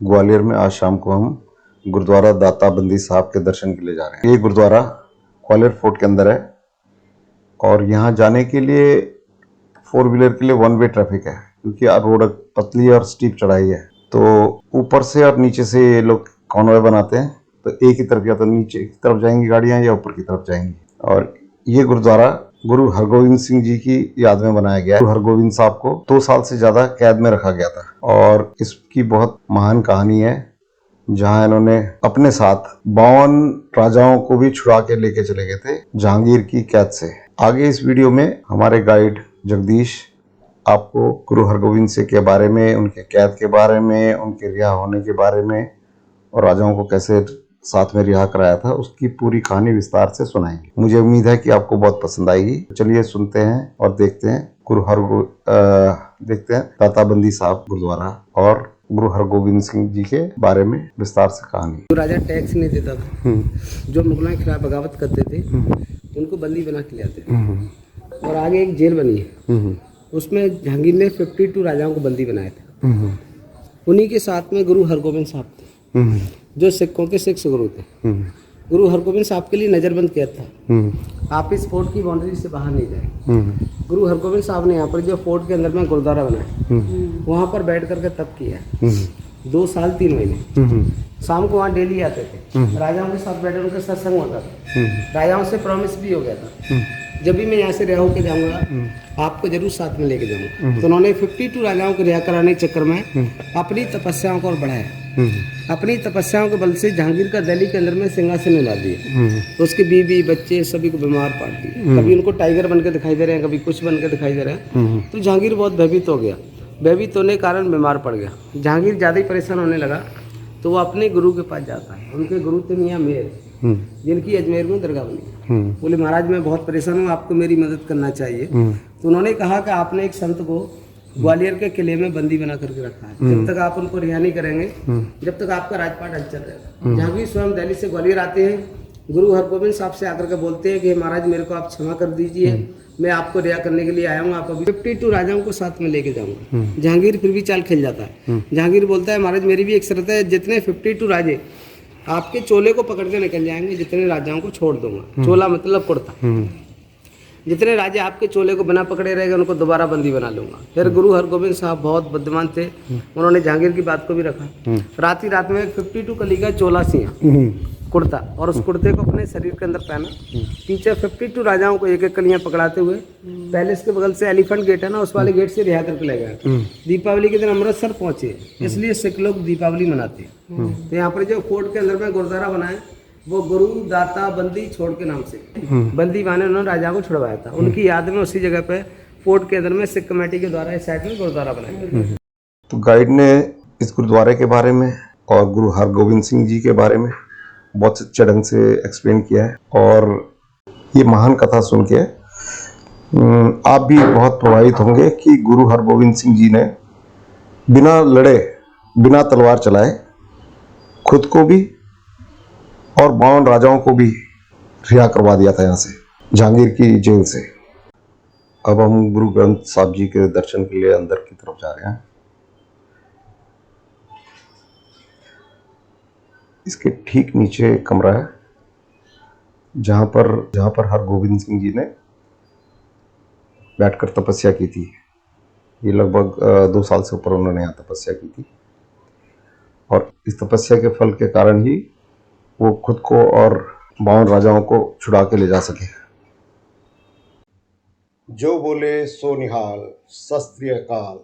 ग्वालियर में आज शाम को हम गुरुद्वारा दाता बंदी साहब के दर्शन के लिए जा रहे हैं। ये गुरुद्वारा ग्वालियर फोर्ट के अंदर है और यहाँ जाने के लिए 4 व्हीलर के लिए 1 वे ट्रैफिक है, क्योंकि रोड पतली और स्टीप चढ़ाई है। तो ऊपर से और नीचे से ये लोग कॉन्वॉय बनाते हैं, तो एक ही तरफ या तो नीचे की तरफ जाएंगी गाड़ियां या ऊपर की तरफ जाएंगी। और ये गुरुद्वारा गुरु हरगोविंद सिंह जी की याद में बनाया गया है। गुरु हरगोविंद साहब को 2 साल से ज्यादा कैद में रखा गया था और इसकी बहुत महान कहानी है, जहां इन्होंने अपने साथ 52 राजाओं को भी छुड़ा के लेके चले गए थे जहांगीर की कैद से। आगे इस वीडियो में हमारे गाइड जगदीश आपको गुरु हरगोविंद सिंह के बारे में, उनके कैद के बारे में, उनके रिहा होने के बारे में और राजाओं को कैसे साथ में रिहा कराया था उसकी पूरी कहानी विस्तार से सुनाएंगे। मुझे उम्मीद है कि आपको बहुत पसंद आएगी। चलिए सुनते हैं और देखते हैं देखते हैं दाता बंदी साहब गुरुद्वारा और गुरु हरगोविंद सिंह जी के बारे में विस्तार से कहानी। जो राजा टैक्स नहीं देता था, जो मुगलों के खिलाफ बगावत करते थे, उनको बंदी बना के लाते थे। और आगे एक जेल बनी है, उसमें जहांगीर ने 52 राजाओं को बंदी बनाए थे। उन्हीं के साथ में गुरु हरगोविंद साहब थे, जो सिखों के सिख गुरु थे। गुरु हरगोविंद साहब के लिए नजरबंद किया था, आप इस फोर्ट की बाउंड्री से बाहर नहीं जाए। गुरु हरगोविंद साहब ने यहाँ पर जो फोर्ट के अंदर में गुरुद्वारा बनाया, वहाँ पर बैठ करके तप किया 2 साल 3 महीने। शाम को वहाँ डेली आते थे, राजाओं के साथ बैठे उनका सत्संग होता था। राजाओं से प्रॉमिस भी हो गया था, जब भी मैं यहाँ से रिहा होकर जाऊंगा आपको जरूर साथ में लेके जाऊंगा। तो उन्होंने 52 राजाओं को रिहा कराने के चक्कर में अपनी तपस्याओं को और बढ़ाया। अपनी तपस्याओं के बल से जहांगीर का दिल्ली के अंदर में सिंहासन मिला दिया। तो उसके बीवी बच्चे सभी को बीमार पड़ दिए। कभी उनको टाइगर बन के दिखाई दे रहे हैं, कभी कुछ बन के दिखाई दे रहे हैं। तो जहांगीर बहुत भयभीत हो गया। भयभीत होने के कारण बीमार पड़ गया। जहांगीर ज़्यादा ही परेशान होने लगा तो वो अपने गुरु के पास जाता है। उनके गुरु थे मियां मेर, जिनकी अजमेर में दरगाह बनी। बोले महाराज मैं बहुत परेशान हूँ, आपको मेरी मदद करना चाहिए। तो उन्होंने कहा कि आपने एक संत को ग्वालियर के किले में बंदी बना करके रखा है, जब तक आप उनको रिहा नहीं करेंगे, जब तक आपका राजपाट अचल रहेगा। जहांगीर स्वयं दिल्ली से ग्वालियर आते हैं, गुरु हरगोविंद साहब से आकर के बोलते हैं कि महाराज मेरे को आप क्षमा कर दीजिए, मैं आपको रिहा करने के लिए आया हूँ, आप अभी 52 राजाओं को साथ में लेके जाऊंगा। जहांगीर फिर भी चाल खेल जाता है। जहांगीर बोलता है महाराज मेरी भी एक शर्त है, जितने 52 राजे आपके चोले को पकड़ के निकल जाएंगे, जितने राजाओं को छोड़ दूंगा। चोला मतलब कुर्ता। जितने राजे आपके चोले को बिना पकड़े रहेंगे उनको दोबारा बंदी बना लूंगा। फिर गुरु हरगोविंद साहब बहुत बुद्धिमान थे, उन्होंने जहांगीर की बात को भी रखा। रात ही रात में 52 कली का चोला सिंह कुर्ता और उस कुर्ते को अपने शरीर के अंदर पहना। पीछे 52 राजाओं को एक एक कलियां पकड़ाते हुए पैलेस के बगल से एलिफेंट गेट है ना, उस वाले गेट से रिहा करके ले गए। दीपावली के दिन अमृतसर पहुंचे, इसलिए सिख लोग दीपावली मनाते हैं। तो यहाँ पर जो फोर्ट के अंदर में गुरुद्वारा बना है वो गुरु दाता बंदी छोड़ के नाम से बंदी माने उन्होंने राजा को छुड़वाया था। उनकी याद में उसी जगह पे फोर्ट के अंदर में सिख कमेटी के द्वारा इस साइड में गुरुद्वारा बनाया गया। तो गाइड ने इस गुरुद्वारे के बारे में और गुरु हरगोविंद सिंह जी के बारे में बहुत अच्छे ढंग से एक्सप्लेन किया है और ये महान कथा सुन के आप भी बहुत प्रभावित होंगे कि गुरु हरगोविंद सिंह जी ने बिना लड़े, बिना तलवार चलाए खुद को भी और 52 राजाओं को भी रिहा करवा दिया था यहाँ से, जहांगीर की जेल से। अब हम गुरु ग्रंथ साहब जी के दर्शन के लिए अंदर की तरफ जा रहे हैं। इसके ठीक नीचे कमरा है जहां पर हरगोविंद सिंह जी ने बैठकर तपस्या की थी। ये लगभग 2 साल से ऊपर उन्होंने यहाँ तपस्या की थी और इस तपस्या के फल के कारण ही वो खुद को और 52 राजाओं को छुड़ा के ले जा सके। जो बोले सो निहाल, सत श्री अकाल।